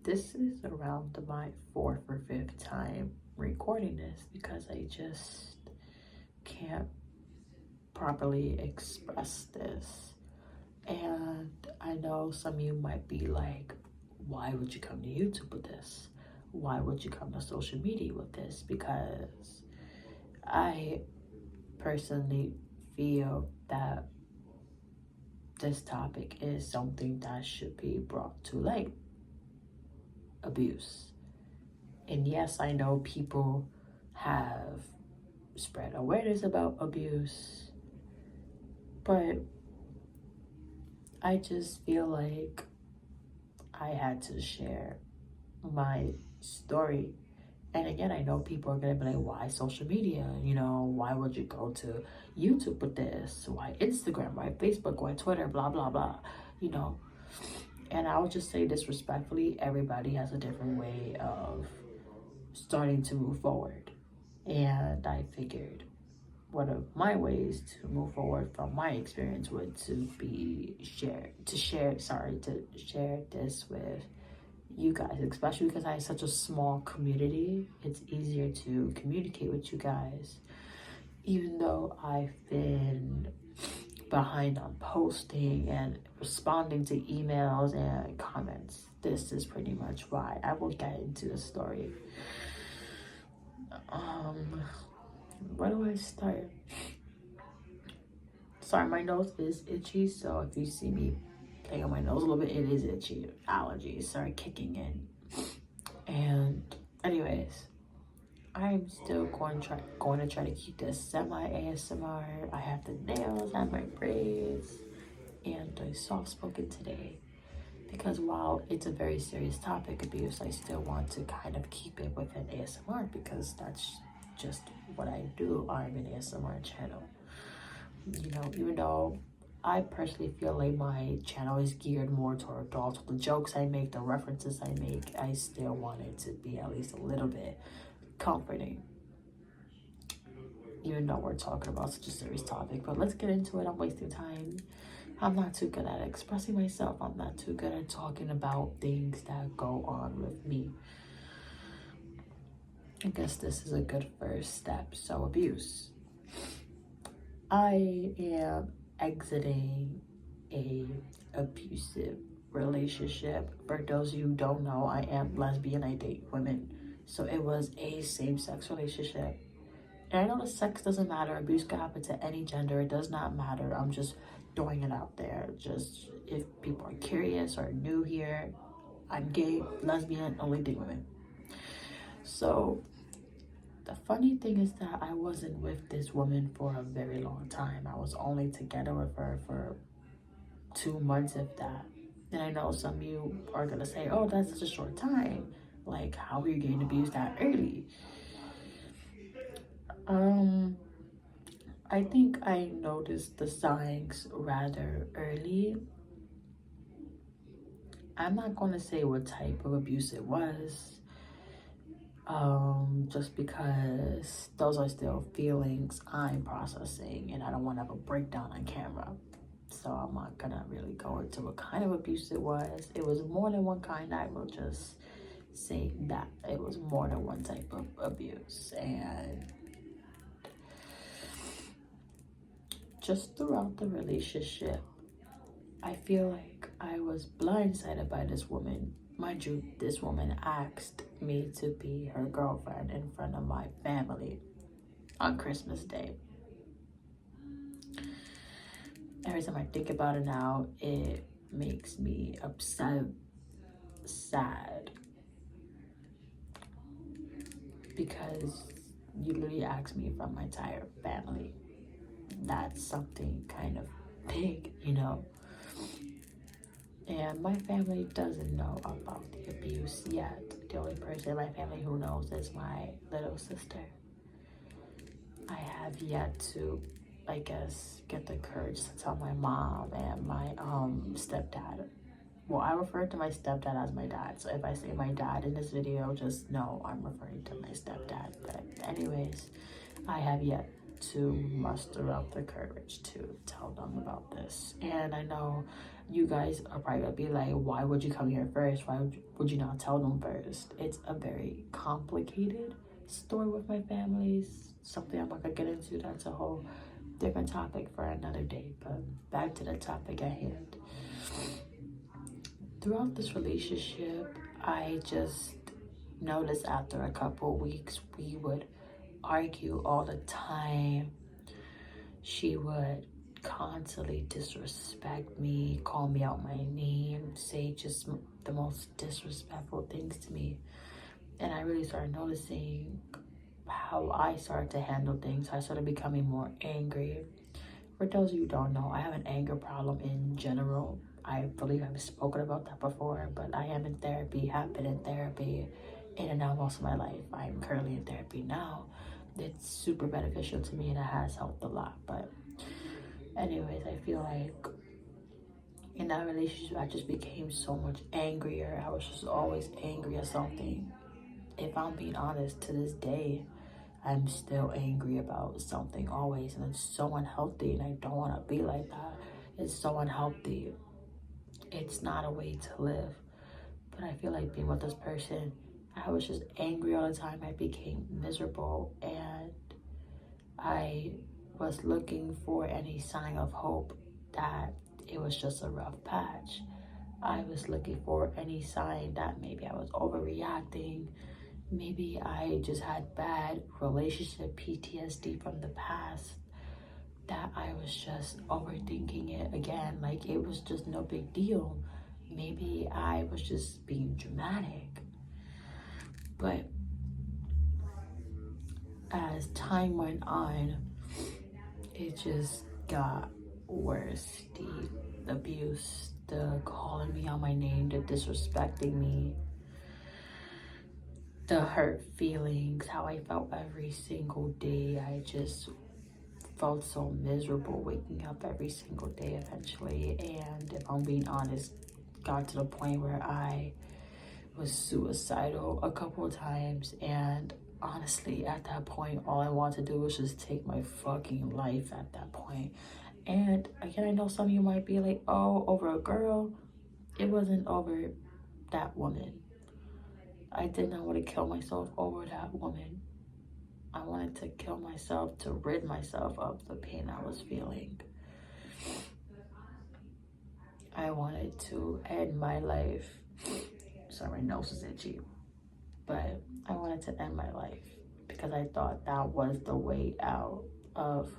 This is around my fourth or fifth time recording this because I just can't properly express this. And I know some of you might be like, why would you come to YouTube with this? Why would you come to social media with this? Because I personally feel that this topic is something that should be brought to light. Abuse. And yes, I know people have spread awareness about abuse, but I just feel like I had to share my story. And again, I know people are gonna be like, why social media? You know, why would you go to YouTube with this? Why Instagram? Why Facebook? Why Twitter? Blah, blah, blah. You know, and I'll just say this respectfully, everybody has a different way of starting to move forward. And I figured one of my ways to move forward from my experience would to share this with you guys, especially because I have such a small community. It's easier to communicate with you guys, even though I've been behind on posting and responding to emails and comments. This is pretty much why. I will get into the story. Where do I start? Sorry, my nose is itchy, so if you see me playing on my nose a little bit, it is itchy. Allergies start kicking in. And anyways, I'm still going to try to keep this semi ASMR. I have the nails and my braids and the soft spoken today, because while it's a very serious topic, abuse, I still want to kind of keep it within ASMR because that's just what I do. I'm an ASMR channel. You know, even though I personally feel like my channel is geared more toward adults, the jokes I make, the references I make, I still want it to be at least a little bit comforting, even though we're talking about such a serious topic. But let's get into it. I'm wasting time. I'm not too good at expressing myself. I'm not too good at talking about things that go on with me. I guess this is a good first step. So abuse. I am exiting a abusive relationship. For those of you who don't know, I am lesbian. I date women. So it was a same-sex relationship. And I know the sex doesn't matter. Abuse can happen to any gender. It does not matter. I'm just throwing it out there. Just if people are curious or new here, I'm gay, lesbian, only date women. So the funny thing is that I wasn't with this woman for a very long time. I was only together with her for 2 months, if that. And I know some of you are gonna say, oh, that's such a short time. Like, how are you getting abused that early? I think I noticed the signs rather early. I'm not gonna say what type of abuse it was, just because those are still feelings I'm processing and I don't want to have a breakdown on camera. So I'm not gonna really go into what kind of abuse it was. It was more than one kind. I will just say that it was more than one type of abuse. And just throughout the relationship, I feel like I was blindsided by this woman. Mind you, this woman asked me to be her girlfriend in front of my family on Christmas Day. Every time I think about it now, it makes me upset, sad, because you literally asked me from my entire family. That's something kind of big, you know. And my family doesn't know about the abuse yet. The only person in my family who knows is my little sister. I have yet to, I guess, get the courage to tell my mom and my stepdad. Well, I refer to my stepdad as my dad. So if I say my dad in this video, just know I'm referring to my stepdad. But anyways, I have yet to muster up the courage to tell them about this. And I know you guys are probably gonna be like, why would you come here first? Why would you not tell them first? It's a very complicated story with my families. Something I'm not gonna get into. That's a whole different topic for another day. But back to the topic at hand. Throughout this relationship, I just noticed after a couple weeks we would argue all the time. She would constantly disrespect me, call me out my name, say just the most disrespectful things to me. And I really started noticing how I started to handle things. I started becoming more angry. For those of you who don't know, I have an anger problem in general. I believe I've spoken about that before, but I am in therapy, have been in therapy in and out most of my life. I'm currently in therapy now. It's super beneficial to me and it has helped a lot. But anyways, I feel like in that relationship, I just became so much angrier. I was just always angry at something. If I'm being honest, to this day, I'm still angry about something always, and it's so unhealthy, and I don't want to be like that. It's so unhealthy. It's not a way to live. But I feel like being with this person, I was just angry all the time. I became miserable, and I was looking for any sign of hope that it was just a rough patch. I was looking for any sign that maybe I was overreacting. Maybe I just had bad relationship PTSD from the past, that I was just overthinking it again. Like it was just no big deal. Maybe I was just being dramatic. But as time went on, it just got worse. The abuse, the calling me out my name, the disrespecting me, the hurt feelings, how I felt every single day. I just felt so miserable waking up every single day eventually. And if I'm being honest, got to the point where I was suicidal a couple of times. And honestly, at that point, all I wanted to do was just take my fucking life at that point. And again, I know some of you might be like, oh, over a girl. It wasn't over that woman. I did not want to kill myself over that woman. I wanted to kill myself to rid myself of the pain I was feeling. I wanted to end my life. Sorry, my nose is itchy. But I wanted to end my life because I thought that was the way out of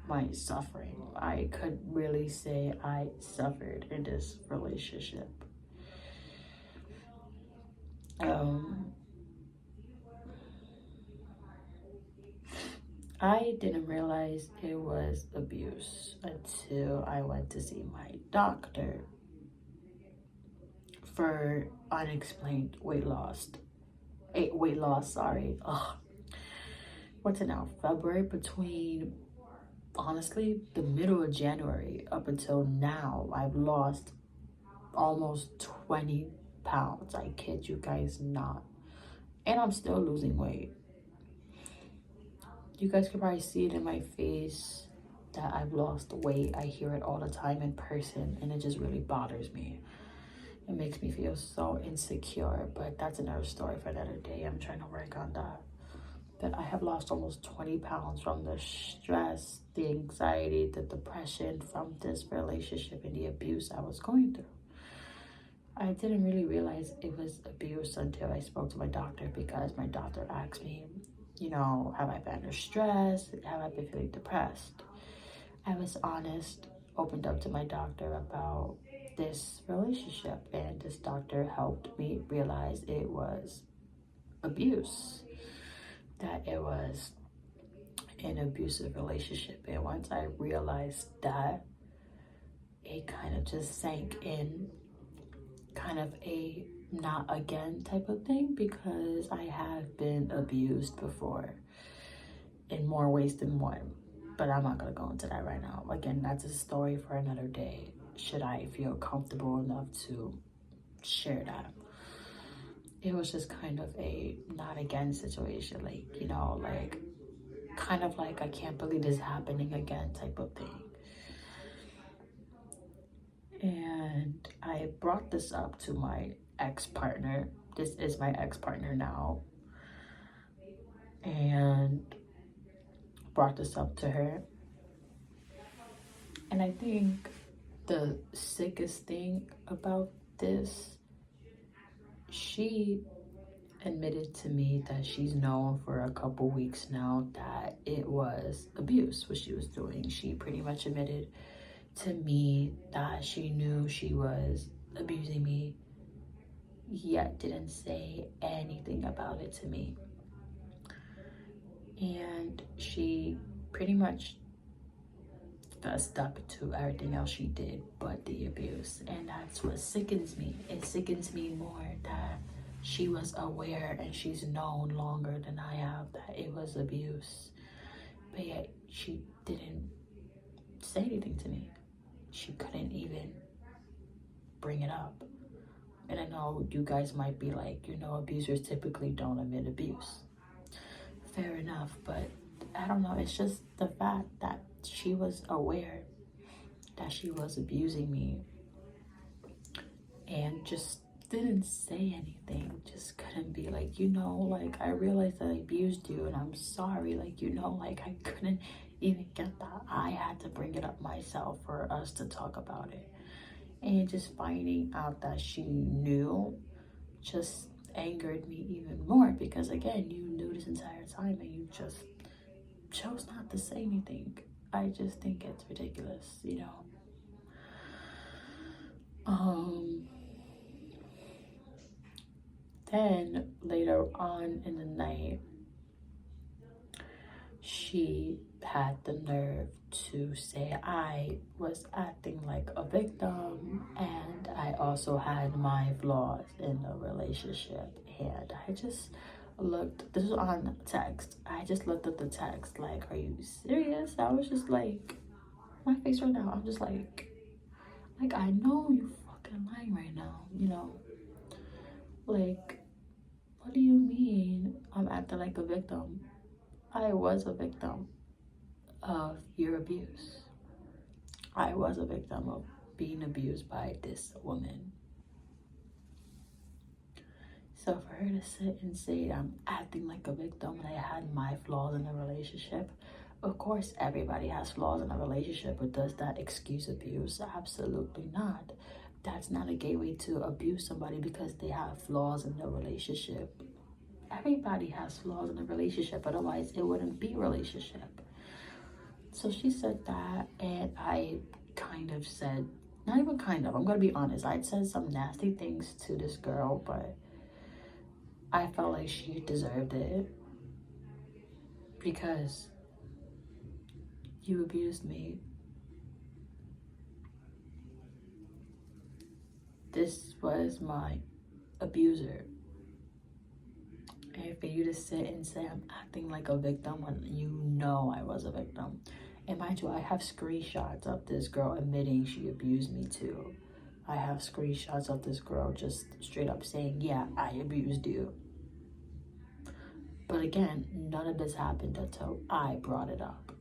my suffering. I could really say I suffered in this relationship. I didn't realize it was abuse until I went to see my doctor for unexplained weight loss. Sorry. Ugh. What's it now? February, between, honestly, the middle of January up until now, I've lost almost 20 pounds. I kid you guys not. And I'm still losing weight. You guys can probably see it in my face that I've lost weight. I hear it all the time in person, and it just really bothers me. It makes me feel so insecure, but that's another story for another day. I'm trying to work on that. But I have lost almost 20 pounds from the stress, the anxiety, the depression from this relationship and the abuse I was going through. I didn't really realize it was abuse until I spoke to my doctor, because my doctor asked me, you know, have I been under stress? Have I been feeling depressed? I was honest, opened up to my doctor about this relationship, and this doctor helped me realize it was abuse, that it was an abusive relationship. And once I realized that, it kind of just sank in, kind of a not again type of thing, because I have been abused before in more ways than one. But I'm not going to go into that right now. Again, that's a story for another day, should I feel comfortable enough to share that. It was just kind of a not again situation, like, you know, like kind of like I can't believe this happening again type of thing. And I brought this up to my ex-partner. This is my ex-partner now. And brought this up to her. And I think the sickest thing about this, she admitted to me that she's known for a couple weeks now that it was abuse, what she was doing. She pretty much admitted to me that she knew she was abusing me, yet didn't say anything about it to me. And she pretty much fessed up to everything else she did but the abuse. And that's what sickens me. It sickens me more that she was aware and she's known longer than I have that it was abuse, but yet she didn't say anything to me. She couldn't even bring it up. And I know you guys might be like, you know, abusers typically don't admit abuse. Fair enough, but I don't know. It's just the fact that she was aware that she was abusing me and just didn't say anything. Just couldn't be like, you know, like, I realized that I abused you and I'm sorry. Like, you know, like, I couldn't even get that. I had to bring it up myself for us to talk about it. And just finding out that she knew just angered me even more, because again, you knew this entire time and you just chose not to say anything. I just think it's ridiculous, you know. Then later on in the night, she had the nerve to say I was acting like a victim and I also had my flaws in the relationship. And I just looked, this was on text, I just looked at the text like, are you serious? I was just like, my face right now, I'm just like I know you fucking lying right now, you know? Like, what do you mean I'm acting like a victim? I was a victim of your abuse. I was a victim of being abused by this woman. So for her to sit and say I'm acting like a victim and I had my flaws in the relationship, of course everybody has flaws in a relationship, but does that excuse abuse? Absolutely not. That's not a gateway to abuse somebody because they have flaws in the relationship. Everybody has flaws in a relationship, otherwise it wouldn't be a relationship. So she said that, and I kind of said, not even kind of, I'm gonna be honest, I'd said some nasty things to this girl, but I felt like she deserved it because you abused me. This was my abuser. And for you to sit and say I'm acting like a victim when you know I was a victim. And mind you, I have screenshots of this girl admitting she abused me too. I have screenshots of this girl just straight up saying, yeah, I abused you. But again, none of this happened until I brought it up.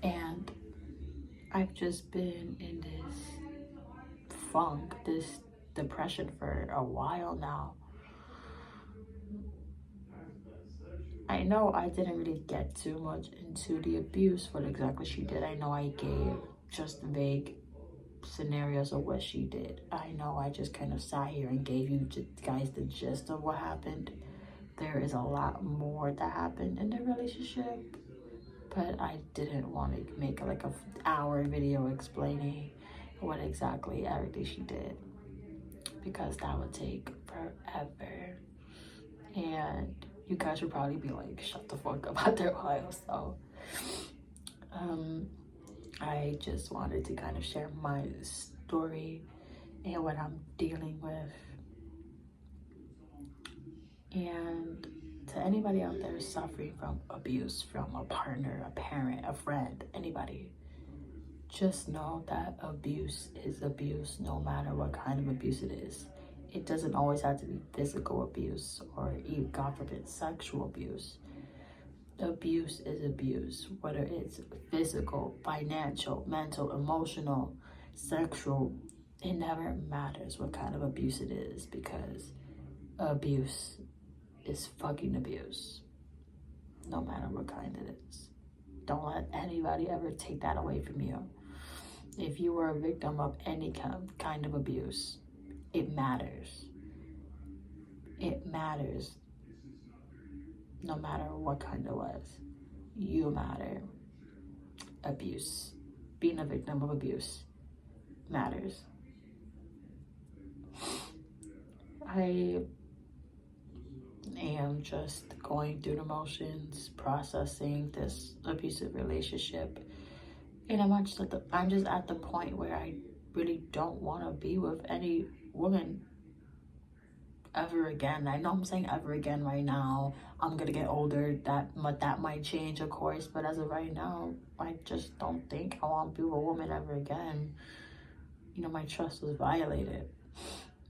And I've just been in this funk, this depression for a while now. I know I didn't really get too much into the abuse, what exactly she did. I know I gave just vague scenarios of what she did. I know I just kind of sat here and gave you guys the gist of what happened. There is a lot more that happened in the relationship, but I didn't want to make like an hour video explaining what exactly everything she did, because that would take forever. And you guys would probably be like, shut the fuck up after a while. So I just wanted to kind of share my story and what I'm dealing with. And to anybody out there suffering from abuse from a partner, a parent, a friend, anybody, just know that abuse is abuse, no matter what kind of abuse it is. It doesn't always have to be physical abuse or even, God forbid, sexual abuse. abuse is abuse, whether it's physical, financial, mental, emotional, sexual. It never matters what kind of abuse it is, because abuse is fucking abuse, no matter what kind it is. Don't let anybody ever take that away from you. If you were a victim of any kind of abuse, it matters. It matters. No matter what kind it was, you matter. Abuse, being a victim of abuse, matters. I am just going through the motions, processing this abusive relationship, and I'm just at the point where I really don't want to be with any woman ever again. I know I'm saying ever again right now. I'm gonna get older. That might change, of course. But as of right now, I just don't think I want to be with a woman ever again. You know, my trust was violated.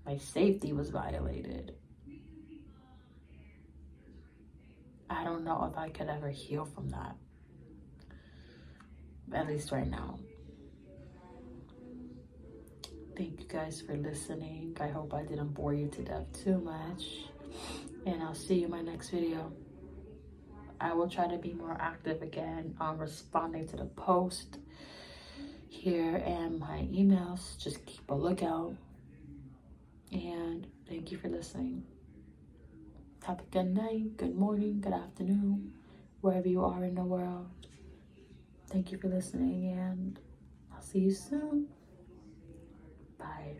My safety was violated. I don't know if I could ever heal from that. At least right now. Thank you guys for listening. I hope I didn't bore you to death too much. And I'll see you in my next video. I will try to be more active again on responding to the post here and my emails. Just keep a lookout. And thank you for listening. Have a good night, good morning, good afternoon, wherever you are in the world. Thank you for listening, and I'll see you soon. Bye.